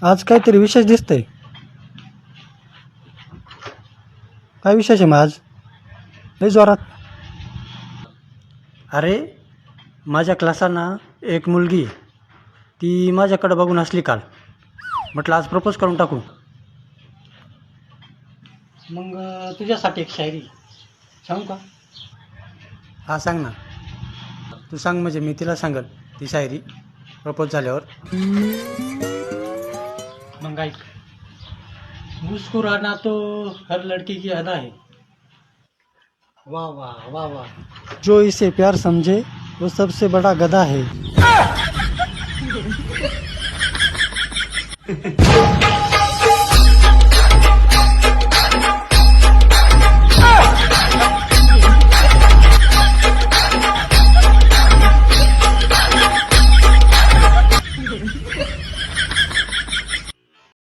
आज काहीतरी विशेष दिसतंय. काय विशेष आहे मग आज? लय जोरात. अरे माझ्या क्लासाना एक मुलगी ती माझ्याकडे बघून असली काल. म्हटलं आज प्रपोज करून टाकू. मग तुझ्यासाठी एक शायरी सांगू का? हा सांग ना. तू सांग म्हणजे मी तिला सांगल ती शायरी प्रपोज झाल्यावर. मग ऐक. मुस्कुराना तो हर लड़की की अदा है. वाह वाह वाह वाह. जो इसे प्यार समझे वो सबसे बड़ा गधा है.